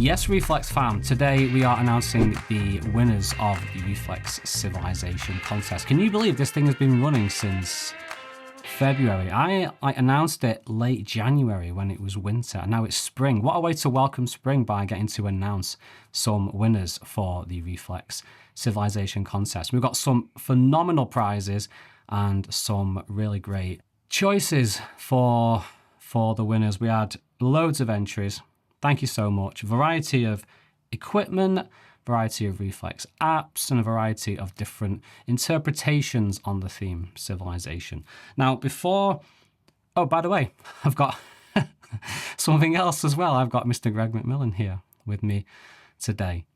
Yes, Reeflex fam, today we are announcing the winners of the Reeflex Civilisation contest. Can you believe this thing has been running since February? I announced it late January when it was winter, and now it's spring. What a way to welcome spring by getting to announce some winners for the Reeflex Civilisation contest. We've got some phenomenal prizes and some really great choices for the winners. We had loads of entries. Thank you so much. Variety of equipment, variety of Reeflex apps, and a variety of different interpretations on the theme Civilization. Now, oh, by the way, I've got something else as well. I've got Mr. Greg McMillan here with me today.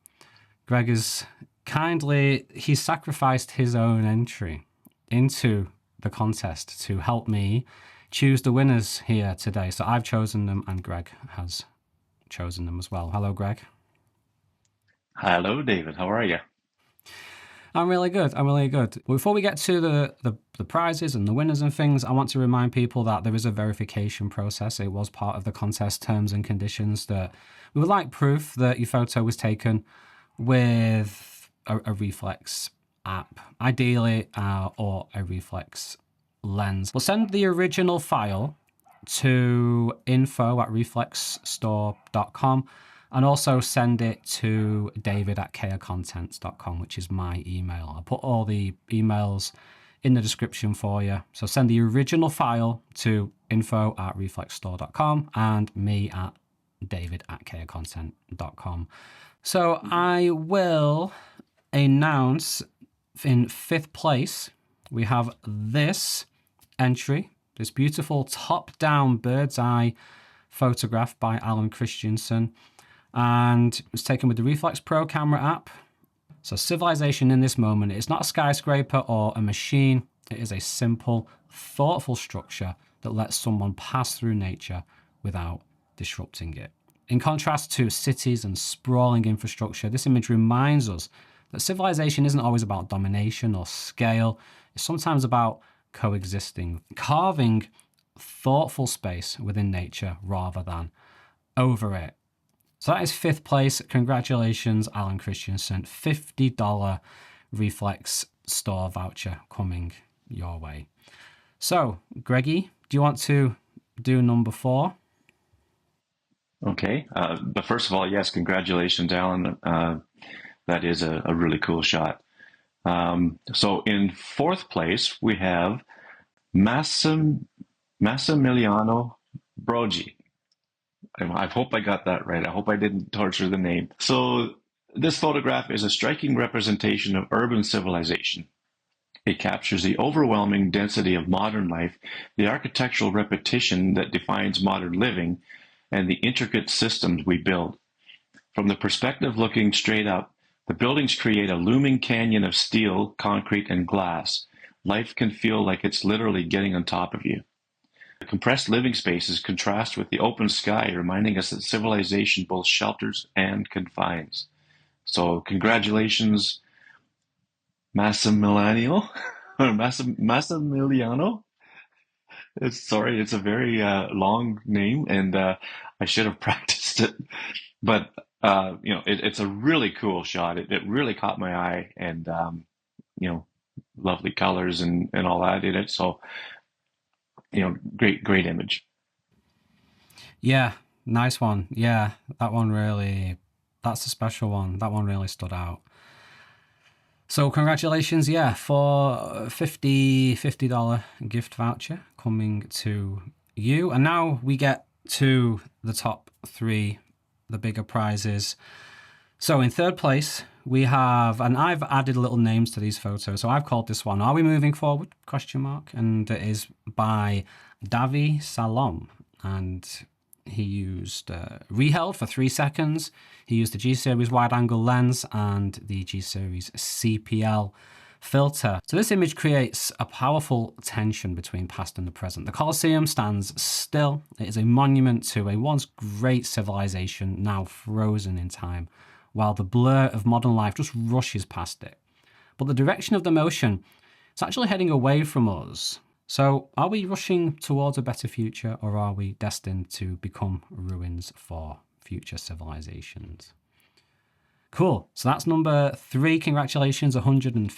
Greg has he sacrificed his own entry into the contest to help me choose the winners here today. So I've chosen them and Greg has chosen them as well. Hello, Greg. Hello, David. How are you? I'm really good. Before we get to the prizes and the winners and things, I want to remind people that there is a verification process. It was part of the contest terms and conditions that we would like proof that your photo was taken with a Reeflex app, ideally, or a Reeflex lens. We'll send the original file to info@reflexstore.com and also send it to david@chaocontents.com, which is my email. I'll put all the emails in the description for you. So send the original file to info@reflexstore.com and me at david@chaocontent.com. So I will announce in 5th place, we have this entry. This beautiful top-down bird's eye photograph by Alan Christensen, and it was taken with the Reeflex Pro camera app. So Civilization in this moment, it's not a skyscraper or a machine. It is a simple, thoughtful structure that lets someone pass through nature without disrupting it. In contrast to cities and sprawling infrastructure, this image reminds us that civilization isn't always about domination or scale. It's sometimes about coexisting, carving thoughtful space within nature rather than over it. So that is 5th place. Congratulations, Alan Christensen. $50 Reeflex store voucher coming your way. So, Greggy, do you want to do number 4? Okay. But first of all, yes, congratulations, Alan. That is a really cool shot. So in 4th place, we have Massimiliano Brogi. I hope I got that right. I hope I didn't torture the name. So this photograph is a striking representation of urban civilization. It captures the overwhelming density of modern life, the architectural repetition that defines modern living, and the intricate systems we build. From the perspective looking straight up, the buildings create a looming canyon of steel, concrete, and glass. Life can feel like it's literally getting on top of you. The compressed living spaces contrast with the open sky, reminding us that civilization both shelters and confines. So congratulations, Massimiliano. Massimiliano? It's a very long name, and I should have practiced it. But it's a really cool shot. It really caught my eye, and lovely colors and all that in it. So, great image. Yeah, nice one. Yeah, that's a special one. That one really stood out. So congratulations, for $50 gift voucher coming to you. And now we get to the top 3, the bigger prizes. So in 3rd place, we have, and I've added little names to these photos. So I've called this one, Are We Moving Forward? ? And it is by Davi Salom. And he used Reheld for 3 seconds. He used the G-Series wide-angle lens and the G-Series CPL filter. So this image creates a powerful tension between past and the present. The Colosseum stands still. It is a monument to a once great civilization, now frozen in time, while the blur of modern life just rushes past it. But the direction of the motion, it's actually heading away from us. So are we rushing towards a better future, or are we destined to become ruins for future civilizations. Cool. So that's number 3. Congratulations, $150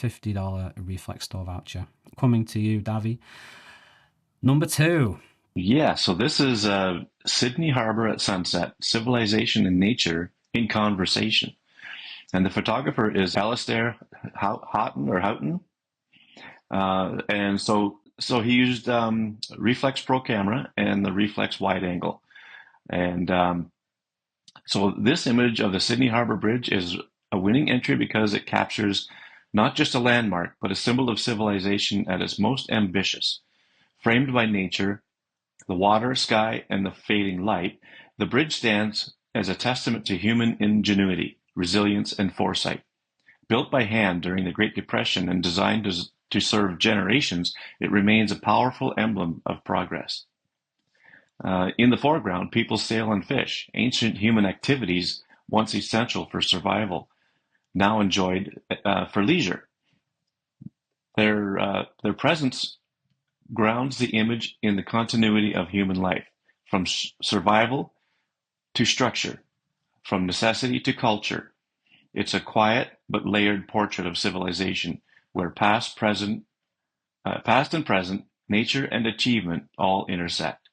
Reeflex store voucher coming to you, Davy. Number 2. Yeah, so this is Sydney Harbor at Sunset, Civilization and Nature in Conversation. And the photographer is Alistair Houghton. And so he used Reflex Pro camera and the Reflex wide angle. And so this image of the Sydney Harbor Bridge is a winning entry because it captures not just a landmark, but a symbol of civilization at its most ambitious. Framed by nature, the water, sky, and the fading light, the bridge stands as a testament to human ingenuity, resilience, and foresight. Built by hand during the Great Depression and designed to serve generations, it remains a powerful emblem of progress. In the foreground, people sail and fish, ancient human activities once essential for survival, now enjoyed for leisure. Their presence grounds the image in the continuity of human life, from survival to structure, from necessity to culture. It's a quiet but layered portrait of civilization, where past and present, nature and achievement all intersect.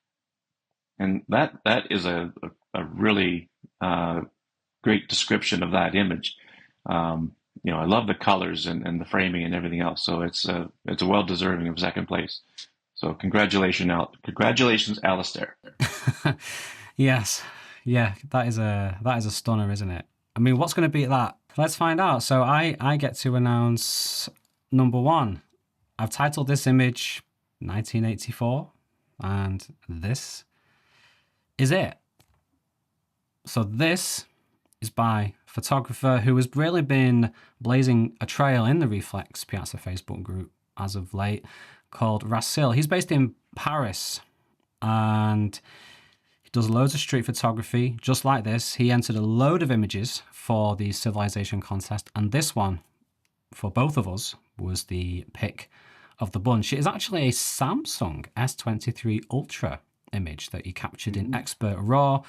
And that is a really great description of that image. I love the colors and the framing and everything else. So it's well deserving of second place. So congratulations, Alistair. Yes, yeah, that is a stunner, isn't it? I mean, what's going to beat that? Let's find out. So I get to announce number 1. I've titled this image 1984, and this is it. So this is by a photographer who has really been blazing a trail in the Reeflex Piazza Facebook group as of late, called Rasil. He's based in Paris, and he does loads of street photography just like this. He entered a load of images for the Civilization contest, and this one, for both of us, was the pick of the bunch. It is actually a Samsung S23 Ultra image that he captured in expert RAW,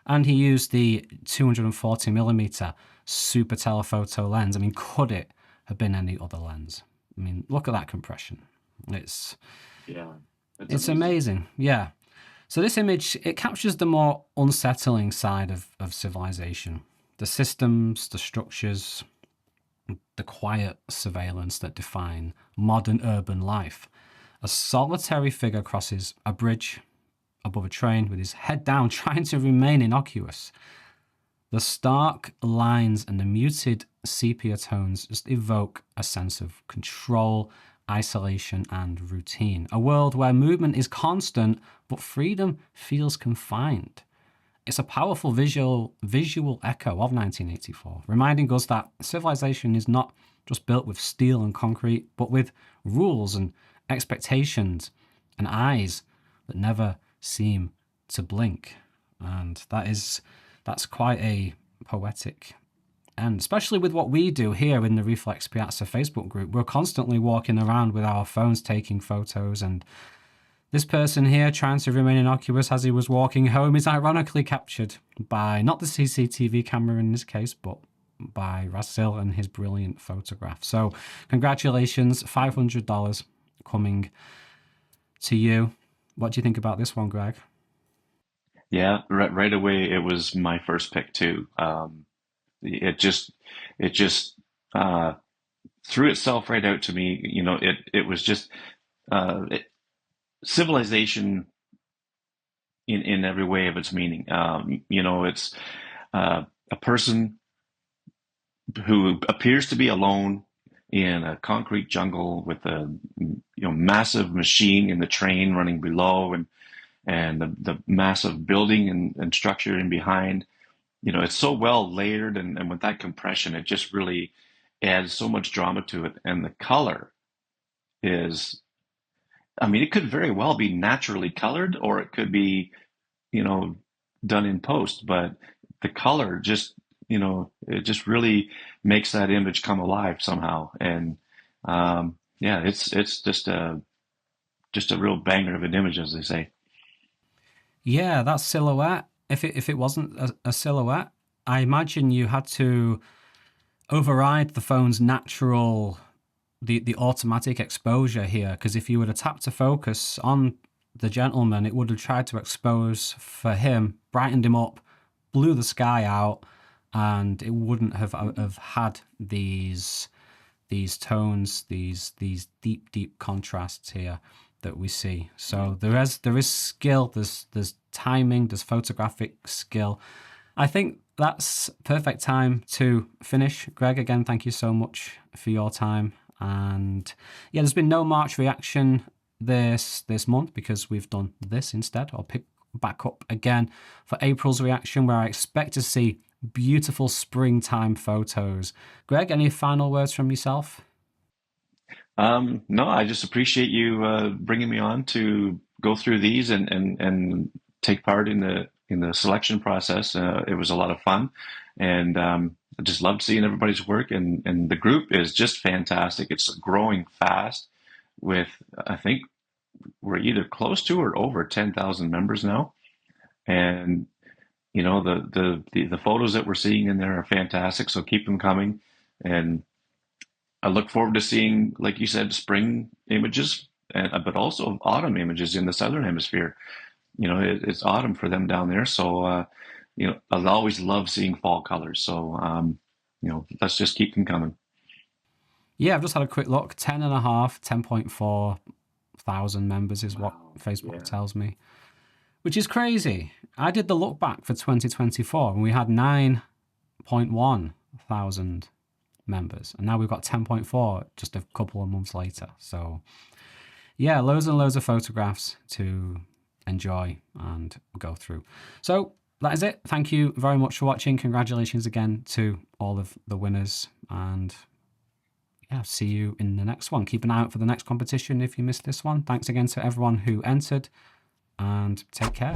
and he used the 240mm super telephoto lens. I mean, could it have been any other lens? I mean, look at that compression. It's amazing. Yeah. So this image, it captures the more unsettling side of civilization. The systems, the structures, the quiet surveillance that define modern urban life. A solitary figure crosses a bridge above a train with his head down, trying to remain innocuous. The stark lines and the muted sepia tones just evoke a sense of control, isolation, and routine. A world where movement is constant, but freedom feels confined. It's a powerful visual echo of 1984, reminding us that civilization is not just built with steel and concrete, but with rules and expectations and eyes that never seem to blink. And that's quite a poetic end, especially with what we do here in the Reflex Piazza Facebook group. We're constantly walking around with our phones taking photos, and this person here, trying to remain innocuous as he was walking home, is ironically captured by not the CCTV camera in this case, but by Rasil and his brilliant photograph. So congratulations, $500 coming to you. What do you think about this one, Greg? Yeah, right away it was my first pick too. It just threw itself right out to me. It was just civilization in every way of its meaning. It's a person who appears to be alone in a concrete jungle with a massive machine in the train running below, and the massive building and structure in behind. It's so well layered, and with that compression, it just really adds so much drama to it. And the color is, I mean, it could very well be naturally colored, or it could be, done in post, but the color just, it just really makes that image come alive somehow. And yeah, it's just a real banger of an image, as they say. Yeah, that silhouette, if it wasn't a silhouette, I imagine you had to override the phone's natural, the automatic exposure here, because if you would have tapped to focus on the gentleman, it would have tried to expose for him, brightened him up, blew the sky out, and it wouldn't have had these tones, these deep contrasts here that we see. So there is skill, there's timing, there's photographic skill. I think that's perfect time to finish. Greg, again, thank you so much for your time. And yeah, there's been no March reaction this month because we've done this instead. I'll pick back up again for April's reaction, where I expect to see beautiful springtime photos. Greg, any final words from yourself? No, I just appreciate you bringing me on to go through these and take part in the selection process. It was a lot of fun, and I just loved seeing everybody's work. And the group is just fantastic. It's growing fast. With I think we're either close to or over 10,000 members now, and you know the photos that we're seeing in there are fantastic. So keep them coming, and I look forward to seeing, like you said, spring images, but also autumn images in the southern hemisphere. You know, it's autumn for them down there, so you know, I always love seeing fall colors. So you know, let's just keep them coming. Yeah, I've just had a quick look. 10.4 thousand members is what Facebook tells me, which is crazy. I did the look back for 2024 and we had 9.1 thousand members, and now we've got 10.4 just a couple of months later. So yeah, loads and loads of photographs to enjoy and go through. So that is it. Thank you very much for watching. Congratulations again to all of the winners, and yeah, see you in the next one. Keep an eye out for the next competition if you missed this one. Thanks again to everyone who entered, and take care.